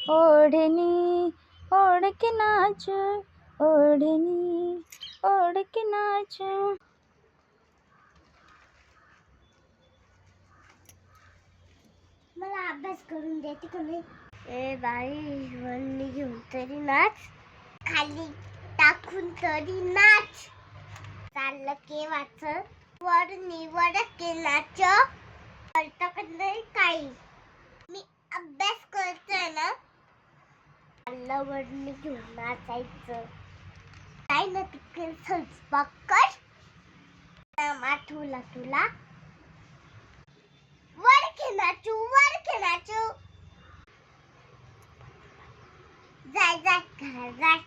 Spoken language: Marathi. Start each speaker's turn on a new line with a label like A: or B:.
A: ओढणी ओढ के नाचू, ओढणी ओढ के नाचू.
B: मला अभ्यास करून देते का नाही? ए बाई, वरनी घेऊन तरी नाच, खाली टाकून तरी नाच. चाललं केव्हाच वरनी वडके नाच, कळतं का नाही काही? मी अभ्यास करतोय ना, चाललं वरनी घेऊन नाचायचं. काय ना तिकडे स्वयंपाक कर, आठवला तुला? वडके नाचू, वडके नाचू. जाय जाय घरात जाय.